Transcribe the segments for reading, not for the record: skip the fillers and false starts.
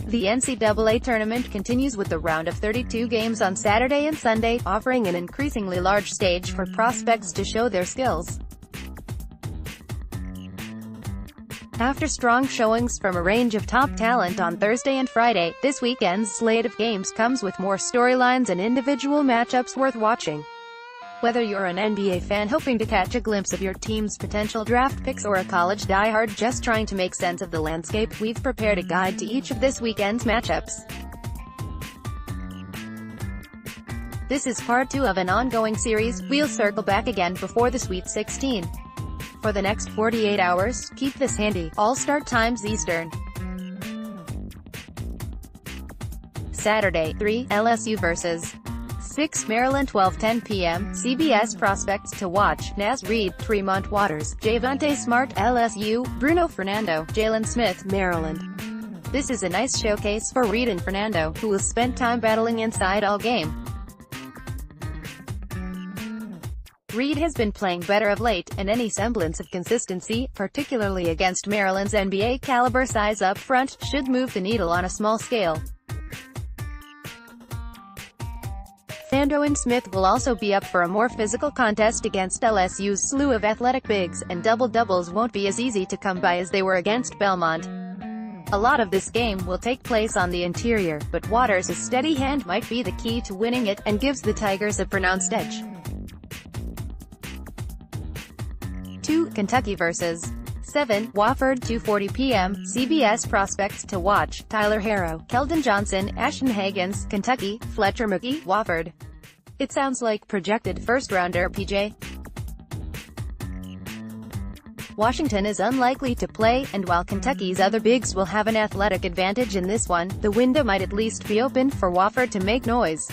The NCAA tournament continues with the round of 32 games on Saturday and Sunday, offering an increasingly large stage for prospects to show their skills. After strong showings from a range of top talent on Thursday and Friday, this weekend's slate of games comes with more storylines and individual matchups worth watching. Whether you're an NBA fan hoping to catch a glimpse of your team's potential draft picks or a college diehard just trying to make sense of the landscape, we've prepared a guide to each of this weekend's matchups. This is part 2 of an ongoing series. We'll circle back again before the Sweet 16. For the next 48 hours, keep this handy. All start times Eastern. Saturday, 3, LSU vs. 6, Maryland 12:10 p.m., CBS prospects to watch, Naz Reid, Tremont Waters, Javonte Smart, LSU, Bruno Fernando, Jalen Smith, Maryland. This is a nice showcase for Reid and Fernando, who will spend time battling inside all game. Reid has been playing better of late, and any semblance of consistency, particularly against Maryland's NBA-caliber size up front, should move the needle on a small scale. Fernando and Smith will also be up for a more physical contest against LSU's slew of athletic bigs, and double-doubles won't be as easy to come by as they were against Belmont. A lot of this game will take place on the interior, but Waters' steady hand might be the key to winning it, and gives the Tigers a pronounced edge. 2, Kentucky vs. 7, Wofford 2:40 p.m., CBS prospects to watch, Tyler Harrow, Keldon Johnson, Ashton Hagans, Kentucky, Fletcher McGee, Wofford. It sounds like projected first-rounder PJ. Washington is unlikely to play, and while Kentucky's other bigs will have an athletic advantage in this one, the window might at least be open for Wofford to make noise.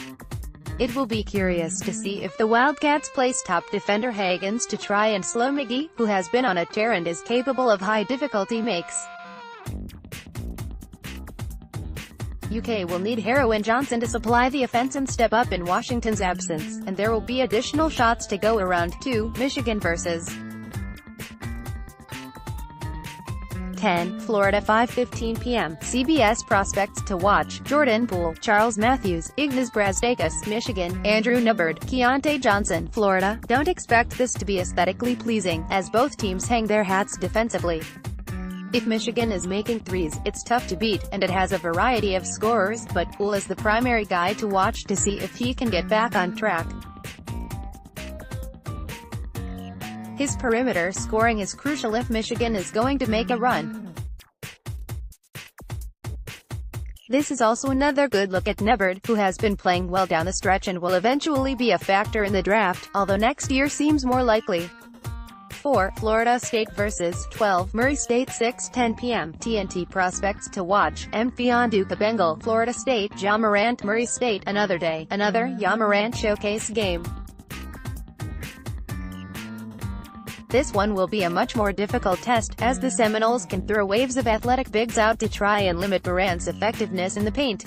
It will be curious to see if the Wildcats place top defender Hagans to try and slow McGee, who has been on a tear and is capable of high-difficulty makes. UK will need Harrow and Johnson to supply the offense and step up in Washington's absence, and there will be additional shots to go around. 2, Michigan vs. 10, Florida 5:15 p.m., CBS prospects to watch, Jordan Poole, Charles Matthews, Ignas Brazdeikis, Michigan, Andrew Nubbard, Keontae Johnson, Florida. Don't expect this to be aesthetically pleasing, as both teams hang their hats defensively. If Michigan is making threes, it's tough to beat, and it has a variety of scorers, but Poole is the primary guy to watch to see if he can get back on track. His perimeter scoring is crucial if Michigan is going to make a run. This is also another good look at Nubbard, who has been playing well down the stretch and will eventually be a factor in the draft, although next year seems more likely. 4, Florida State vs. 12, Murray State 6:10 p.m., TNT prospects to watch, Mfiondu Bengal, Florida State, Ja Morant, Murray State. Another day, another Ja Morant showcase game. This one will be a much more difficult test, as the Seminoles can throw waves of athletic bigs out to try and limit Morant's effectiveness in the paint.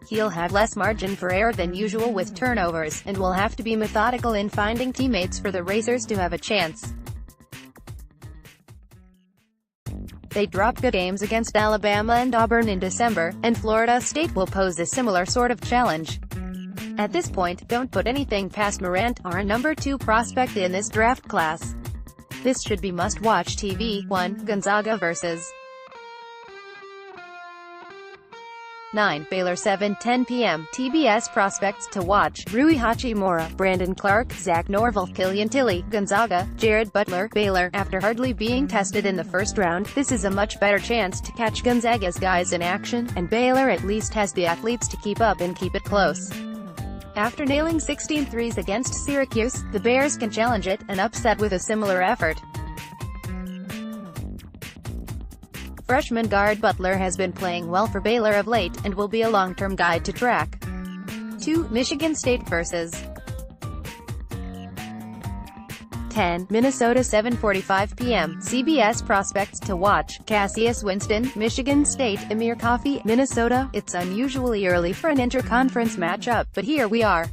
He'll have less margin for error than usual with turnovers, and will have to be methodical in finding teammates for the Racers to have a chance. They dropped good games against Alabama and Auburn in December, and Florida State will pose a similar sort of challenge. At this point, don't put anything past Morant, our number 2 prospect in this draft class. This should be must-watch TV. 1, Gonzaga vs. 9, Baylor 7:10 p.m., TBS prospects to watch, Rui Hachimura, Brandon Clark, Zach Norville, Killian Tilly, Gonzaga, Jared Butler, Baylor. After hardly being tested in the first round, this is a much better chance to catch Gonzaga's guys in action, and Baylor at least has the athletes to keep up and keep it close. After nailing 16 threes against Syracuse, the Bears can challenge it, and upset with a similar effort. Freshman guard Butler has been playing well for Baylor of late, and will be a long-term guide to track. 2, Michigan State vs. 10, Minnesota 7:45 p.m., CBS prospects to watch, Cassius Winston, Michigan State, Amir Coffey, Minnesota. It's unusually early for an interconference matchup, but here we are.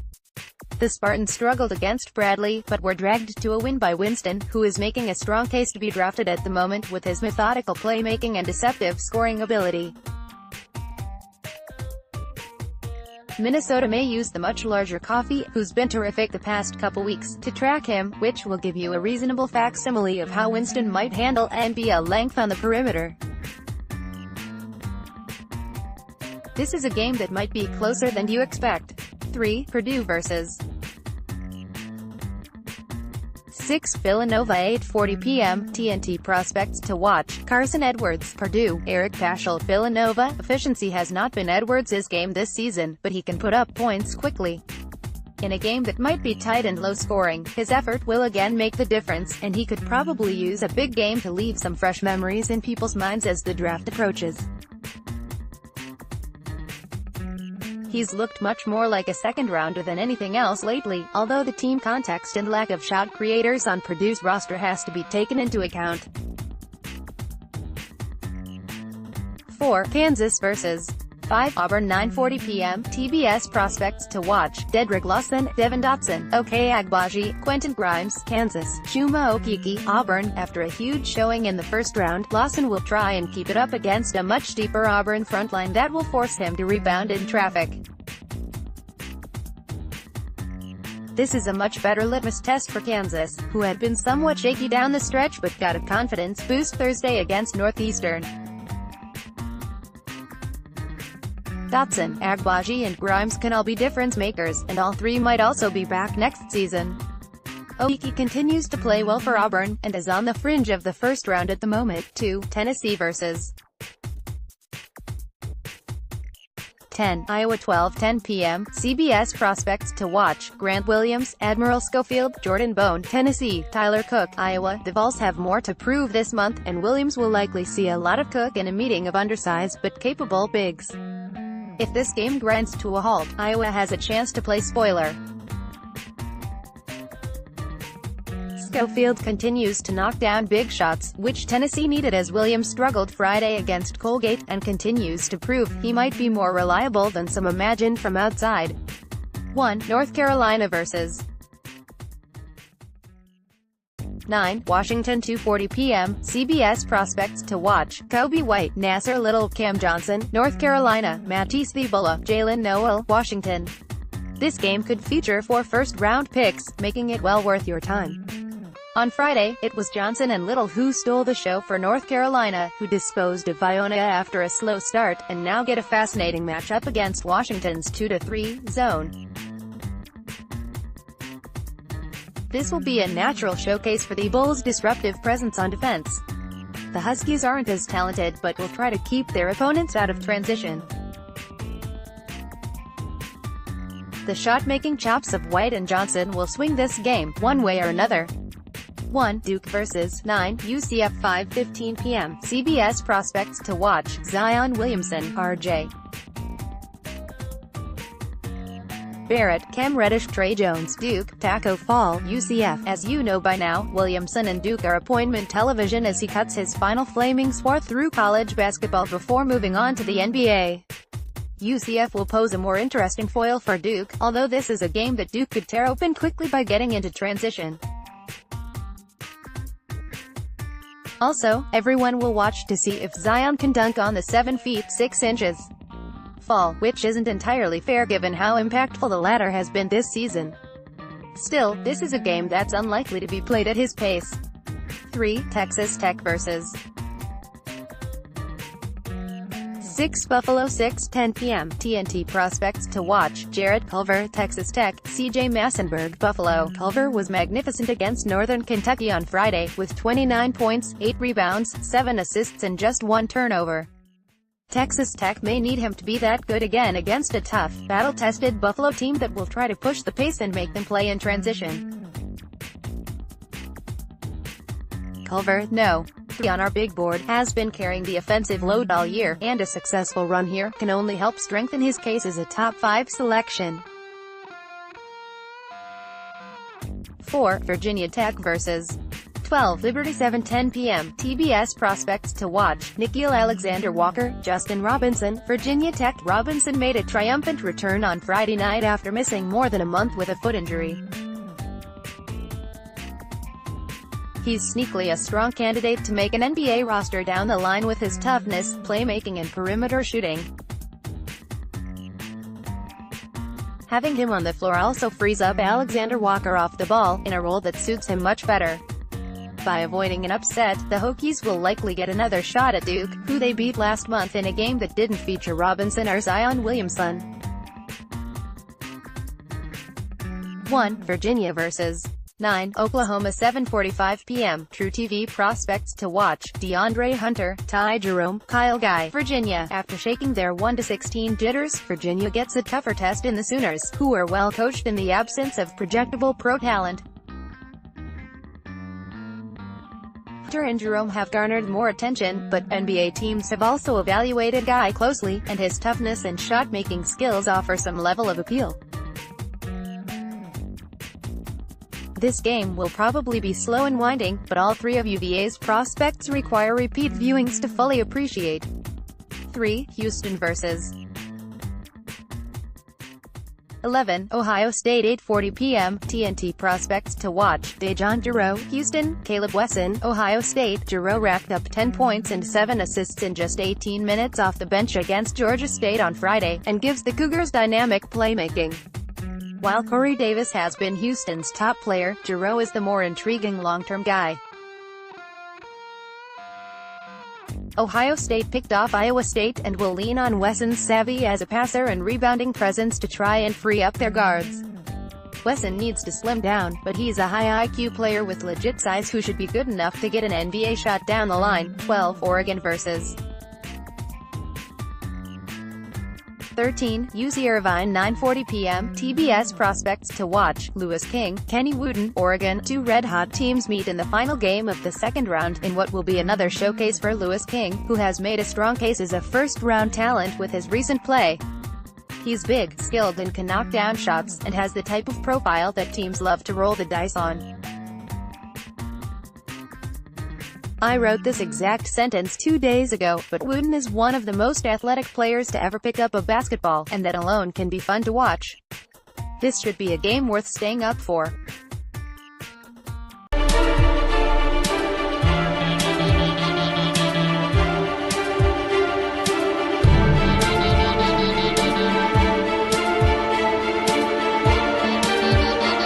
The Spartans struggled against Bradley, but were dragged to a win by Winston, who is making a strong case to be drafted at the moment with his methodical playmaking and deceptive scoring ability. Minnesota may use the much larger Coffey, who's been terrific the past couple weeks, to track him, which will give you a reasonable facsimile of how Winston might handle and be a length on the perimeter. This is a game that might be closer than you expect. 3. Purdue vs. 6. Villanova 8:40 p.m. TNT prospects to watch. Carson Edwards, Purdue. Eric Paschal, Villanova. Efficiency has not been Edwards' game this season, but he can put up points quickly. In a game that might be tight and low-scoring, his effort will again make the difference, and he could probably use a big game to leave some fresh memories in people's minds as the draft approaches. He's looked much more like a second-rounder than anything else lately, although the team context and lack of shot creators on Purdue's roster has to be taken into account. 4. Kansas vs. 5. Auburn 9:40 p.m. TBS prospects to watch. Dedrick Lawson, Devin Dotson, OK Agbaji, Quentin Grimes, Kansas. Chuma Okeke, Auburn. After a huge showing in the first round, Lawson will try and keep it up against a much deeper Auburn frontline that will force him to rebound in traffic. This is a much better litmus test for Kansas, who had been somewhat shaky down the stretch but got a confidence boost Thursday against Northeastern. Dotson, Agbaji and Grimes can all be difference makers, and all three might also be back next season. Okeke continues to play well for Auburn, and is on the fringe of the first round at the moment. 2. Tennessee vs. 10. Iowa 12:10 p.m. CBS prospects to watch. Grant Williams, Admiral Schofield, Jordan Bone, Tennessee. Tyler Cook, Iowa. The Vols have more to prove this month, and Williams will likely see a lot of Cook in a meeting of undersized but capable bigs. If this game grinds to a halt, Iowa has a chance to play spoiler. Schofield continues to knock down big shots, which Tennessee needed as Williams struggled Friday against Colgate, and continues to prove he might be more reliable than some imagined from outside. 1. North Carolina vs. 9. Washington 2:40 p.m. CBS prospects to watch. Kobe White, Nasser Little, Cam Johnson, North Carolina. Matisse Thybulle, Jalen Noel, Washington. This game could feature 4 first-round picks, making it well worth your time. On Friday, it was Johnson and Little who stole the show for North Carolina, who disposed of Iona after a slow start, and now get a fascinating matchup against Washington's 2-3 zone. This will be a natural showcase for the Bulls' disruptive presence on defense. The Huskies aren't as talented, but will try to keep their opponents out of transition. The shot-making chops of White and Johnson will swing this game, one way or another. 1. Duke vs. 9. UCF 5:15 p.m. CBS prospects to watch. Zion Williamson, RJ Barrett, Cam Reddish, Trey Jones, Duke, Taco Fall, UCF. As you know by now, Williamson and Duke are appointment television as he cuts his final flaming swath through college basketball before moving on to the NBA. UCF will pose a more interesting foil for Duke, although this is a game that Duke could tear open quickly by getting into transition. Also, everyone will watch to see if Zion can dunk on the 7 feet 6 inches Fall, which isn't entirely fair given how impactful the latter has been this season. Still, this is a game that's unlikely to be played at his pace. 3. Texas Tech vs. 6. Buffalo 6:10 p.m. TNT prospects to watch. Jarrett Culver, Texas Tech. CJ Massenburg, Buffalo. Culver was magnificent against Northern Kentucky on Friday, with 29 points, 8 rebounds, 7 assists and just 1 turnover. Texas Tech may need him to be that good again against a tough, battle-tested Buffalo team that will try to push the pace and make them play in transition. Culver, no. On our big board, has been carrying the offensive load all year, and a successful run here can only help strengthen his case as a top 5 selection. 4. Virginia Tech vs. 12. Liberty 7:10 p.m. TBS prospects to watch. Nickeil Alexander-Walker, Justin Robinson, Virginia Tech. Robinson made a triumphant return on Friday night after missing more than a month with a foot injury. He's sneakily a strong candidate to make an NBA roster down the line with his toughness, playmaking and perimeter shooting. Having him on the floor also frees up Alexander Walker off the ball, in a role that suits him much better. By avoiding an upset, the Hokies will likely get another shot at Duke, who they beat last month in a game that didn't feature Robinson or Zion Williamson. 1. Virginia vs. 9. Oklahoma 7:45 p.m. True TV prospects to watch: DeAndre Hunter, Ty Jerome, Kyle Guy. Virginia. After shaking their 1-16 jitters, Virginia gets a tougher test in the Sooners, who are well coached in the absence of projectable pro talent. Hunter and Jerome have garnered more attention, but NBA teams have also evaluated Guy closely, and his toughness and shot-making skills offer some level of appeal. This game will probably be slow and winding, but all three of UVA's prospects require repeat viewings to fully appreciate. 3. Houston vs. 11. Ohio State 8:40 p.m. TNT prospects to watch: Dejon Jarreau, Houston, Caleb Wesson, Ohio State. Jarreau racked up 10 points and 7 assists in just 18 minutes off the bench against Georgia State on Friday, and gives the Cougars dynamic playmaking. While Corey Davis has been Houston's top player, Jarreau is the more intriguing long-term guy. Ohio State picked off Iowa State, and will lean on Wesson's savvy as a passer and rebounding presence to try and free up their guards. Wesson needs to slim down, but he's a high IQ player with legit size who should be good enough to get an NBA shot down the line. 12. Oregon vs. 13. UC Irvine 9:40 p.m. TBS prospects to watch: Louis King, Kenny Wooten, Oregon. Two red-hot teams meet in the final game of the second round, in what will be another showcase for Louis King, who has made a strong case as a first-round talent with his recent play. He's big, skilled and can knock down shots, and has the type of profile that teams love to roll the dice on. I wrote this exact sentence 2 days ago, but Wooten is one of the most athletic players to ever pick up a basketball, and that alone can be fun to watch. This should be a game worth staying up for.